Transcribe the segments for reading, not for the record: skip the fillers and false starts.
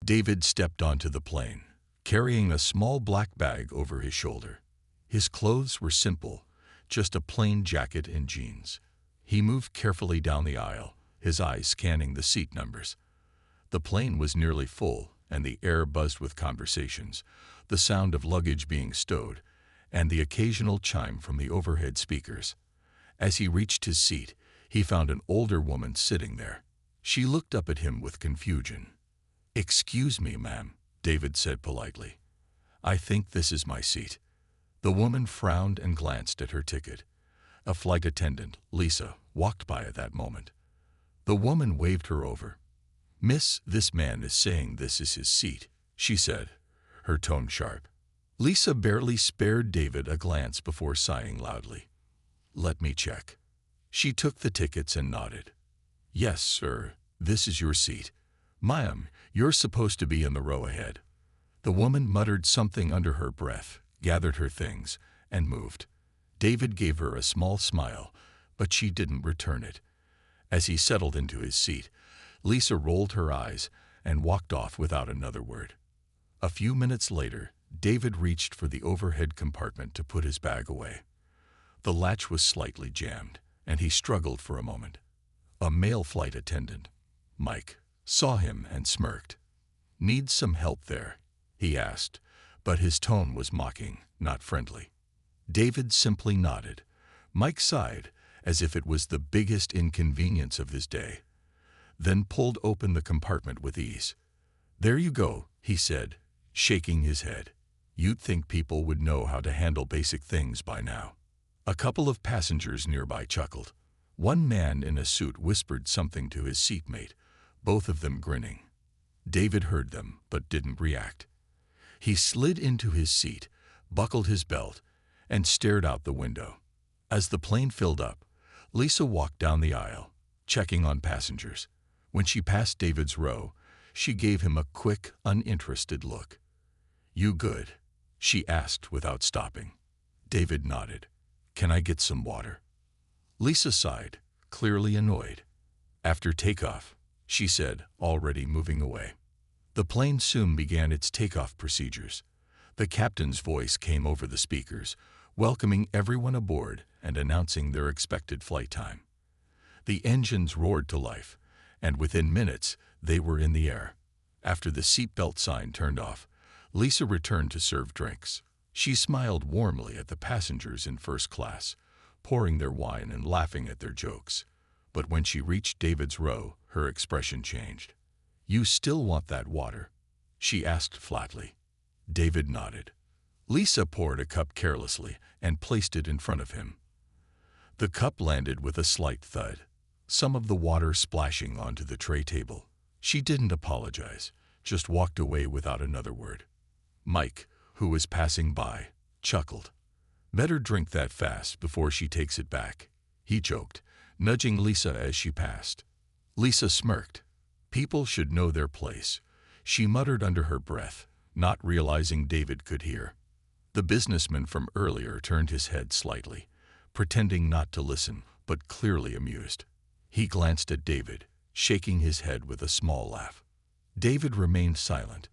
David stepped onto the plane, carrying a small black bag over his shoulder. His clothes were simple, just a plain jacket and jeans. He moved carefully down the aisle, his eyes scanning the seat numbers. The plane was nearly full, and the air buzzed with conversations, the sound of luggage being stowed, and the occasional chime from the overhead speakers. As he reached his seat, he found an older woman sitting there. She looked up at him with confusion. "Excuse me, ma'am," David said politely. "I think this is my seat." The woman frowned and glanced at her ticket. A flight attendant, Lisa, walked by at that moment. The woman waved her over. "Miss, this man is saying this is his seat," she said, her tone sharp. Lisa barely spared David a glance before sighing loudly. "Let me check." She took the tickets and nodded. "Yes, sir, this is your seat. Ma'am, you're supposed to be in the row ahead." The woman muttered something under her breath, gathered her things, and moved. David gave her a small smile, but she didn't return it. As he settled into his seat, Lisa rolled her eyes and walked off without another word. A few minutes later, David reached for the overhead compartment to put his bag away. The latch was slightly jammed, and he struggled for a moment. A male flight attendant, Mike, saw him and smirked. "Need some help there?" he asked, but his tone was mocking, not friendly. David simply nodded. Mike sighed, as if it was the biggest inconvenience of his day, then pulled open the compartment with ease. "There you go," he said, shaking his head. "You'd think people would know how to handle basic things by now." A couple of passengers nearby chuckled. One man in a suit whispered something to his seatmate, both of them grinning. David heard them, but didn't react. He slid into his seat, buckled his belt, and stared out the window. As the plane filled up, Lisa walked down the aisle, checking on passengers. When she passed David's row, she gave him a quick, uninterested look. "You good?" she asked without stopping. David nodded. "Can I get some water?" Lisa sighed, clearly annoyed. "After takeoff," she said, already moving away. The plane soon began its takeoff procedures. The captain's voice came over the speakers, welcoming everyone aboard and announcing their expected flight time. The engines roared to life, and within minutes they were in the air. After the seatbelt sign turned off, Lisa returned to serve drinks. She smiled warmly at the passengers in first class, pouring their wine and laughing at their jokes. But when she reached David's row, her expression changed. "You still want that water?" she asked flatly. David nodded. Lisa poured a cup carelessly and placed it in front of him. The cup landed with a slight thud, some of the water splashing onto the tray table. She didn't apologize, just walked away without another word. Mike, who was passing by, chuckled. "Better drink that fast before she takes it back," he joked, nudging Lisa as she passed. Lisa smirked. "People should know their place," she muttered under her breath, not realizing David could hear. The businessman from earlier turned his head slightly, pretending not to listen, but clearly amused. He glanced at David, shaking his head with a small laugh. David remained silent.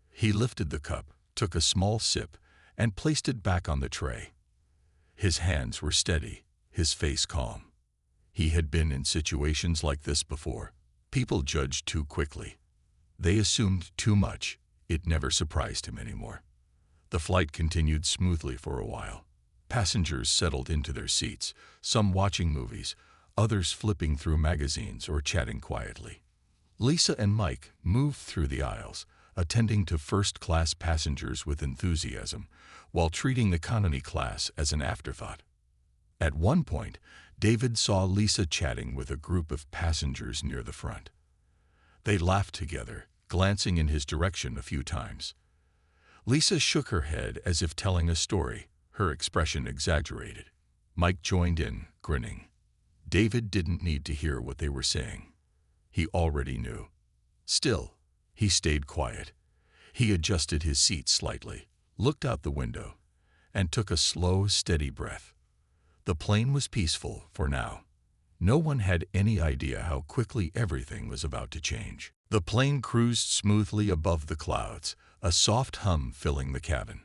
He lifted the cup, took a small sip, and placed it back on the tray. His hands were steady, his face calm. He had been in situations like this before. People judged too quickly. They assumed too much. It never surprised him anymore. The flight continued smoothly for a while. Passengers settled into their seats, some watching movies, others flipping through magazines or chatting quietly. Lisa and Mike moved through the aisles, attending to first-class passengers with enthusiasm, while treating the economy class as an afterthought. At one point, David saw Lisa chatting with a group of passengers near the front. They laughed together, glancing in his direction a few times. Lisa shook her head as if telling a story, her expression exaggerated. Mike joined in, grinning. David didn't need to hear what they were saying. He already knew. Still, he stayed quiet. He adjusted his seat slightly, looked out the window, and took a slow, steady breath. The plane was peaceful for now. No one had any idea how quickly everything was about to change. The plane cruised smoothly above the clouds, a soft hum filling the cabin.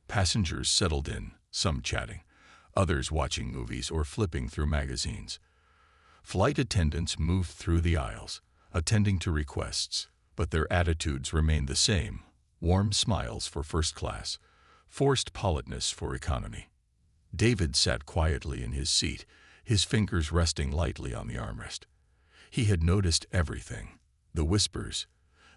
Passengers settled in, some chatting, others watching movies or flipping through magazines. Flight attendants moved through the aisles, attending to requests, but their attitudes remained the same: warm smiles for first class, forced politeness for economy. David sat quietly in his seat, his fingers resting lightly on the armrest. He had noticed everything: the whispers,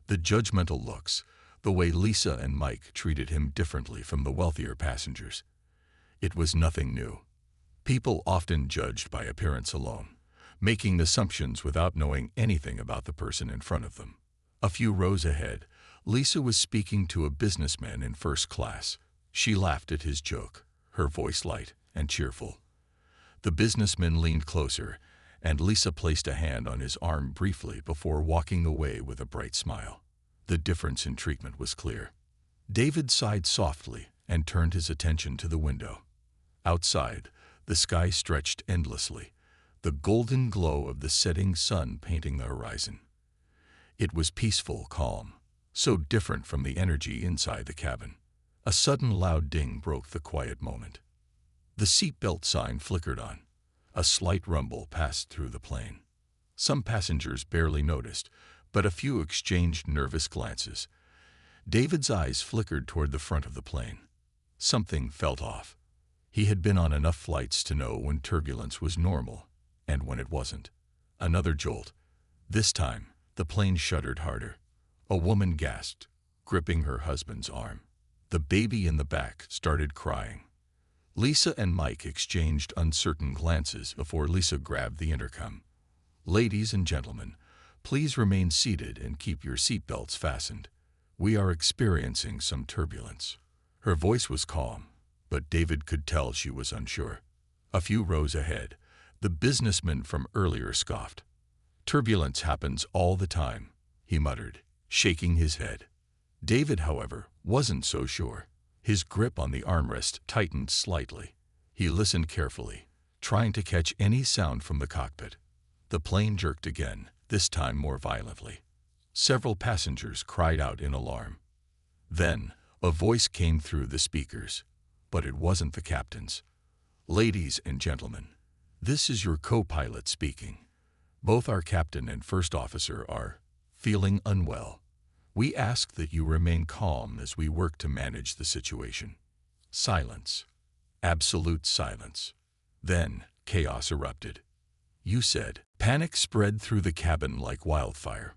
the judgmental looks, the way Lisa and Mike treated him differently from the wealthier passengers. It was nothing new. People often judged by appearance alone, making assumptions without knowing anything about the person in front of them. A few rows ahead, Lisa was speaking to a businessman in first class. She laughed at his joke, her voice light and cheerful. The businessman leaned closer, and Lisa placed a hand on his arm briefly before walking away with a bright smile. The difference in treatment was clear. David sighed softly and turned his attention to the window. Outside, the sky stretched endlessly, the golden glow of the setting sun painting the horizon. It was peaceful, calm, so different from the energy inside the cabin. A sudden loud ding broke the quiet moment. The seatbelt sign flickered on. A slight rumble passed through the plane. Some passengers barely noticed, but a few exchanged nervous glances. David's eyes flickered toward the front of the plane. Something felt off. He had been on enough flights to know when turbulence was normal and when it wasn't. Another jolt. This time, the plane shuddered harder. A woman gasped, gripping her husband's arm. The baby in the back started crying. Lisa and Mike exchanged uncertain glances before Lisa grabbed the intercom. "Ladies and gentlemen, please remain seated and keep your seatbelts fastened. We are experiencing some turbulence." Her voice was calm, but David could tell she was unsure. A few rows ahead, the businessman from earlier scoffed. "Turbulence happens all the time," he muttered, shaking his head. David, however, wasn't so sure. His grip on the armrest tightened slightly. He listened carefully, trying to catch any sound from the cockpit. The plane jerked again, this time more violently. Several passengers cried out in alarm. Then, a voice came through the speakers, but it wasn't the captain's. "Ladies and gentlemen, this is your co-pilot speaking. Both our captain and first officer are feeling unwell. We ask that you remain calm as we work to manage the situation." Silence. Absolute silence. Then, chaos erupted. "You said." Panic spread through the cabin like wildfire.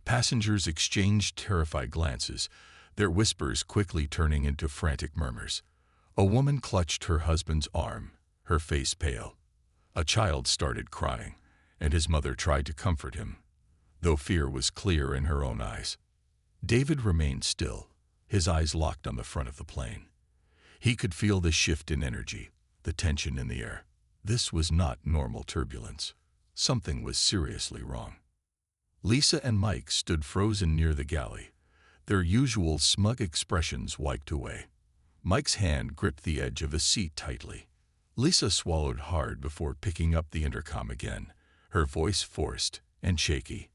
Passengers exchanged terrified glances, their whispers quickly turning into frantic murmurs. A woman clutched her husband's arm, her face pale. A child started crying, and his mother tried to comfort him, though fear was clear in her own eyes. David remained still, his eyes locked on the front of the plane. He could feel the shift in energy, the tension in the air. This was not normal turbulence. Something was seriously wrong. Lisa and Mike stood frozen near the galley, their usual smug expressions wiped away. Mike's hand gripped the edge of a seat tightly. Lisa swallowed hard before picking up the intercom again, her voice forced and shaky.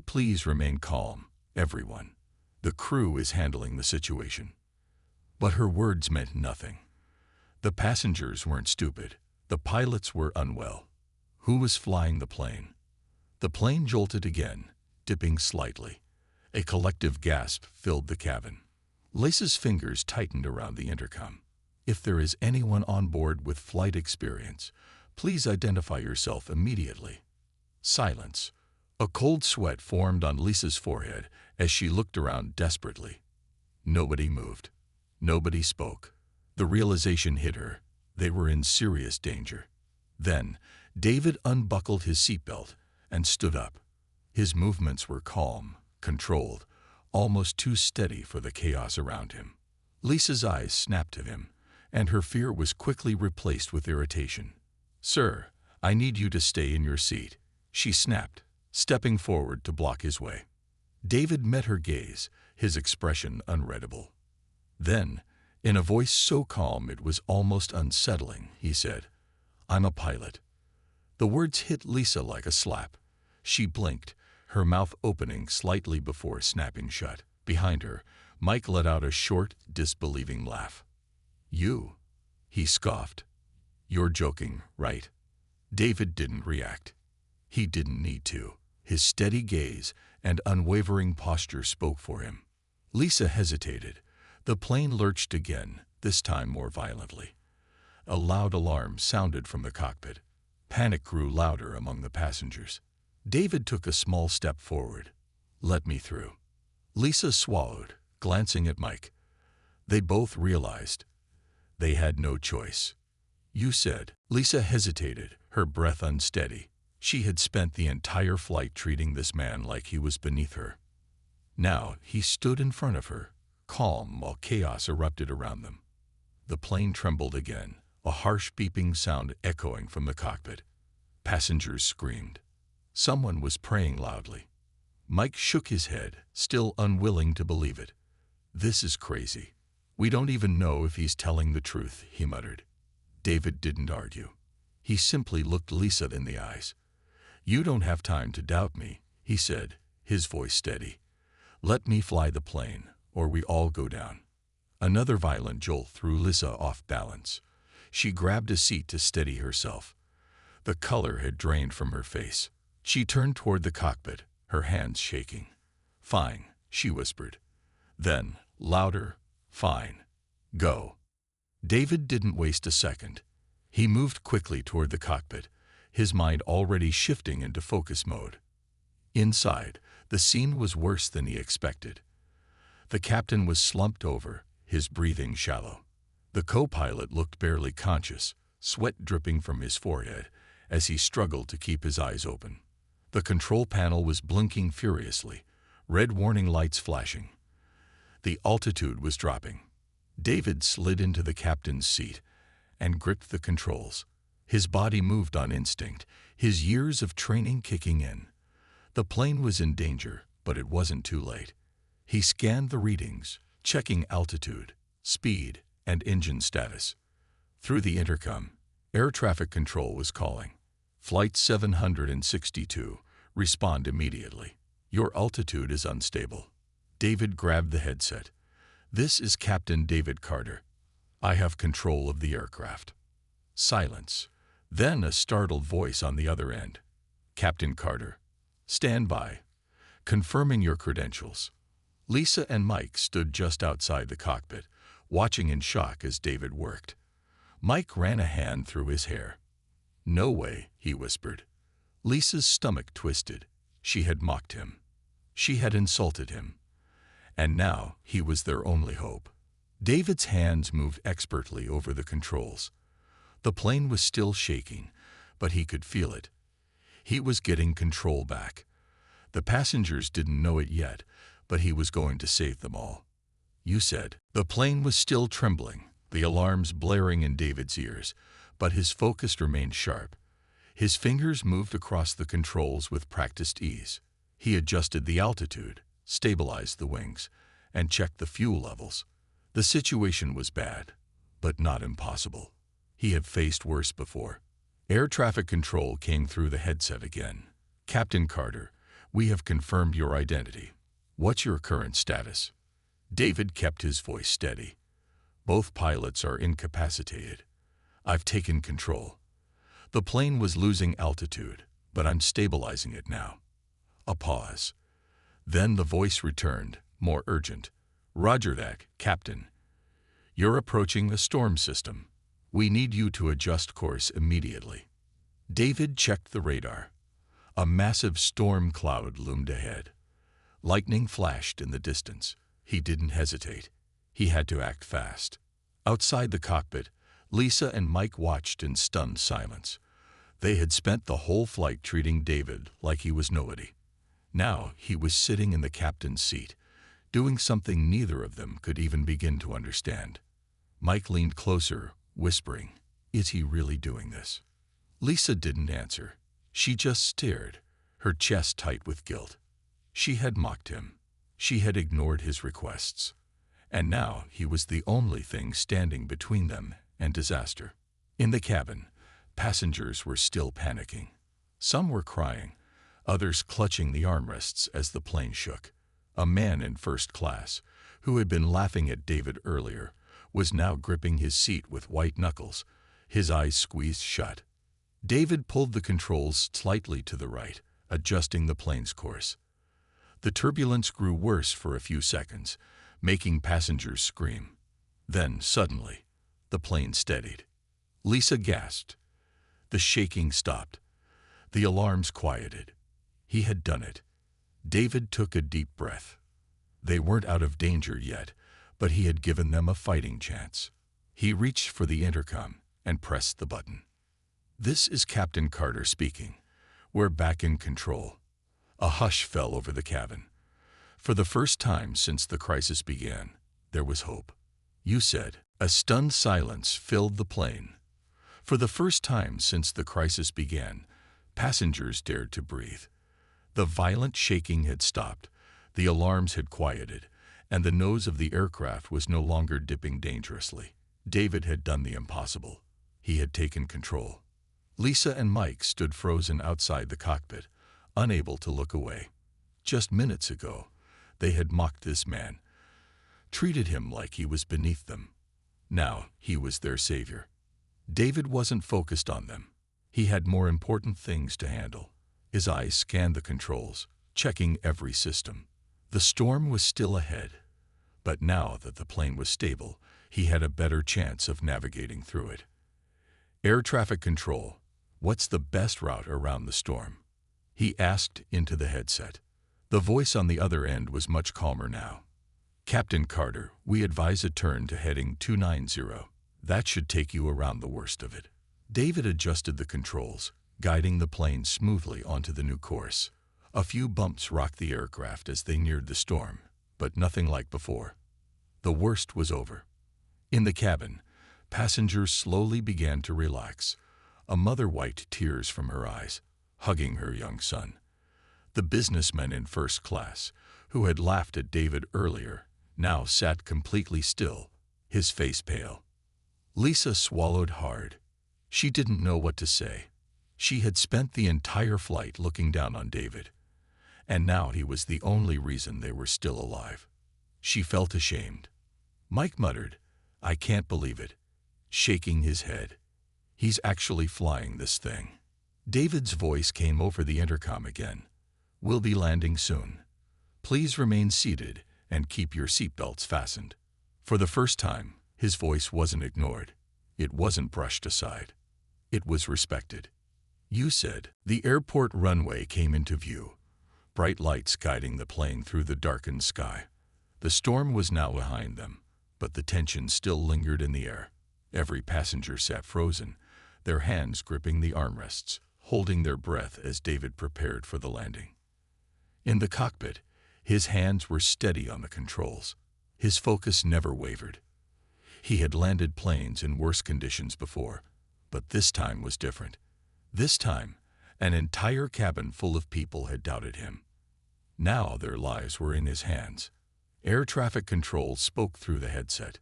"Please remain calm, everyone. The crew is handling the situation." But her words meant nothing. The passengers weren't stupid. The pilots were unwell. Who was flying the plane? The plane jolted again, dipping slightly. A collective gasp filled the cabin. Lisa's fingers tightened around the intercom. "If there is anyone on board with flight experience, please identify yourself immediately." Silence. A cold sweat formed on Lisa's forehead as she looked around desperately. Nobody moved. Nobody spoke. The realization hit her. They were in serious danger. Then, David unbuckled his seatbelt and stood up. His movements were calm, controlled, almost too steady for the chaos around him. Lisa's eyes snapped at him, and her fear was quickly replaced with irritation. "Sir, I need you to stay in your seat," she snapped, stepping forward to block his way. David met her gaze, his expression unreadable. Then, in a voice so calm it was almost unsettling, he said, "I'm a pilot." The words hit Lisa like a slap. She blinked, her mouth opening slightly before snapping shut. Behind her, Mike let out a short, disbelieving laugh. "You?" he scoffed. "You're joking, right?" David didn't react. He didn't need to. His steady gaze and unwavering posture spoke for him. Lisa hesitated. The plane lurched again, this time more violently. A loud alarm sounded from the cockpit. Panic grew louder among the passengers. David took a small step forward. "Let me through." Lisa swallowed, glancing at Mike. They both realized they had no choice. "You said." Lisa hesitated, her breath unsteady. She had spent the entire flight treating this man like he was beneath her. Now he stood in front of her, calm while chaos erupted around them. The plane trembled again, a harsh beeping sound echoing from the cockpit. Passengers screamed. Someone was praying loudly. Mike shook his head, still unwilling to believe it. "This is crazy. We don't even know if he's telling the truth," he muttered. David didn't argue. He simply looked Lisa in the eyes. "You don't have time to doubt me," he said, his voice steady. "Let me fly the plane, or we all go down." Another violent jolt threw Lisa off balance. She grabbed a seat to steady herself. The color had drained from her face. She turned toward the cockpit, her hands shaking. "Fine," she whispered. Then, louder, "Fine. Go." David didn't waste a second. He moved quickly toward the cockpit, his mind already shifting into focus mode. Inside, the scene was worse than he expected. The captain was slumped over, his breathing shallow. The co-pilot looked barely conscious, sweat dripping from his forehead as he struggled to keep his eyes open. The control panel was blinking furiously, red warning lights flashing. The altitude was dropping. David slid into the captain's seat and gripped the controls. His body moved on instinct, his years of training kicking in. The plane was in danger, but it wasn't too late. He scanned the readings, checking altitude, speed, and engine status. Through the intercom, air traffic control was calling. "Flight 762, respond immediately. Your altitude is unstable." David grabbed the headset. "This is Captain David Carter. I have control of the aircraft." Silence. Then a startled voice on the other end. "Captain Carter, stand by. Confirming your credentials." Lisa and Mike stood just outside the cockpit, watching in shock as David worked. Mike ran a hand through his hair. "No way," he whispered. Lisa's stomach twisted. She had mocked him. She had insulted him. And now he was their only hope. David's hands moved expertly over the controls. The plane was still shaking, but he could feel it. He was getting control back. The passengers didn't know it yet, but he was going to save them all. "You said." The plane was still trembling, the alarms blaring in David's ears, but his focus remained sharp. His fingers moved across the controls with practiced ease. He adjusted the altitude, stabilized the wings, and checked the fuel levels. The situation was bad, but not impossible. He had faced worse before. Air traffic control came through the headset again. "Captain Carter, we have confirmed your identity. What's your current status?" David kept his voice steady. "Both pilots are incapacitated. I've taken control. The plane was losing altitude, but I'm stabilizing it now." A pause. Then the voice returned, more urgent. "Roger that, Captain. You're approaching the storm system. We need you to adjust course immediately." David checked the radar. A massive storm cloud loomed ahead. Lightning flashed in the distance. He didn't hesitate. He had to act fast. Outside the cockpit, Lisa and Mike watched in stunned silence. They had spent the whole flight treating David like he was nobody. Now he was sitting in the captain's seat, doing something neither of them could even begin to understand. Mike leaned closer, whispering, "Is he really doing this?" Lisa didn't answer. She just stared, her chest tight with guilt. She had mocked him. She had ignored his requests. And now he was the only thing standing between them and disaster. In the cabin, passengers were still panicking. Some were crying. others clutching the armrests as the plane shook. A man in first class, who had been laughing at David earlier, was now gripping his seat with white knuckles, his eyes squeezed shut. David pulled the controls slightly to the right, adjusting the plane's course. The turbulence grew worse for a few seconds, making passengers scream. Then, suddenly, the plane steadied. Lisa gasped. The shaking stopped. The alarms quieted. He had done it. David took a deep breath. They weren't out of danger yet, but he had given them a fighting chance. He reached for the intercom and pressed the button. "This is Captain Carter speaking. We're back in control." A hush fell over the cabin. For the first time since the crisis began, there was hope. "You said." A stunned silence filled the plane. For the first time since the crisis began, passengers dared to breathe. The violent shaking had stopped, the alarms had quieted, and the nose of the aircraft was no longer dipping dangerously. David had done the impossible. He had taken control. Lisa and Mike stood frozen outside the cockpit, unable to look away. Just minutes ago, they had mocked this man, treated him like he was beneath them. Now he was their savior. David wasn't focused on them. He had more important things to handle. His eyes scanned the controls, checking every system. The storm was still ahead, but now that the plane was stable, he had a better chance of navigating through it. "Air traffic control, what's the best route around the storm?" he asked into the headset. The voice on the other end was much calmer now. "Captain Carter, we advise a turn to heading 290. That should take you around the worst of it." David adjusted the controls, guiding the plane smoothly onto the new course. A few bumps rocked the aircraft as they neared the storm, but nothing like before. The worst was over. In the cabin, passengers slowly began to relax. A mother wiped tears from her eyes, hugging her young son. The businessman in first class, who had laughed at David earlier, now sat completely still, his face pale. Lisa swallowed hard. She didn't know what to say. She had spent the entire flight looking down on David, and now he was the only reason they were still alive. She felt ashamed. Mike muttered, "I can't believe it," shaking his head. "He's actually flying this thing." David's voice came over the intercom again. "We'll be landing soon. Please remain seated and keep your seatbelts fastened." For the first time, his voice wasn't ignored. It wasn't brushed aside. It was respected. "You said." The airport runway came into view, bright lights guiding the plane through the darkened sky. The storm was now behind them, but the tension still lingered in the air. Every passenger sat frozen, their hands gripping the armrests, holding their breath as David prepared for the landing. In the cockpit, his hands were steady on the controls. His focus never wavered. He had landed planes in worse conditions before, but this time was different. This time, an entire cabin full of people had doubted him. Now their lives were in his hands. Air traffic control spoke through the headset.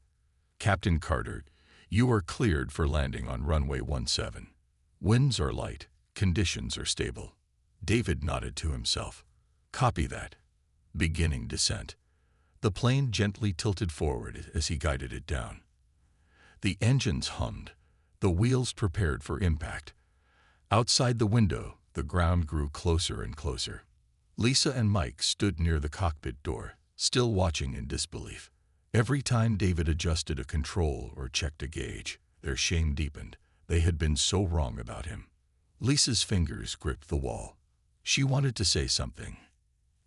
"Captain Carter, you are cleared for landing on runway 17. Winds are light, conditions are stable." David nodded to himself. "Copy that." Beginning descent. The plane gently tilted forward as he guided it down. The engines hummed, the wheels prepared for impact. Outside the window, the ground grew closer and closer. Lisa and Mike stood near the cockpit door, still watching in disbelief. Every time David adjusted a control or checked a gauge, their shame deepened. They had been so wrong about him. Lisa's fingers gripped the wall. She wanted to say something,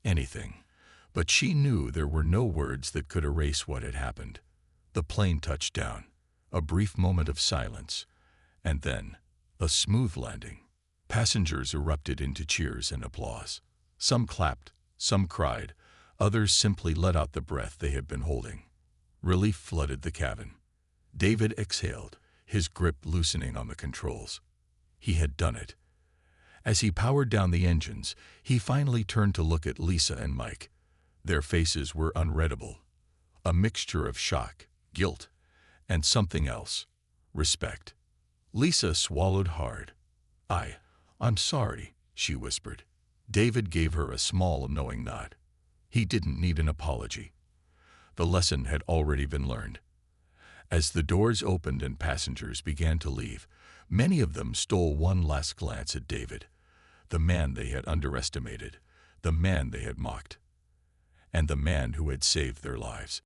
anything, but she knew there were no words that could erase what had happened. The plane touched down, a brief moment of silence, and then a smooth landing. Passengers erupted into cheers and applause. Some clapped, some cried, others simply let out the breath they had been holding. Relief flooded the cabin. David exhaled, his grip loosening on the controls. He had done it. As he powered down the engines, he finally turned to look at Lisa and Mike. Their faces were unreadable, a mixture of shock, guilt, and something else, respect. Lisa swallowed hard. I'm sorry," she whispered. David gave her a small, knowing nod. He didn't need an apology. The lesson had already been learned. As the doors opened and passengers began to leave, many of them stole one last glance at David, the man they had underestimated, the man they had mocked, and the man who had saved their lives.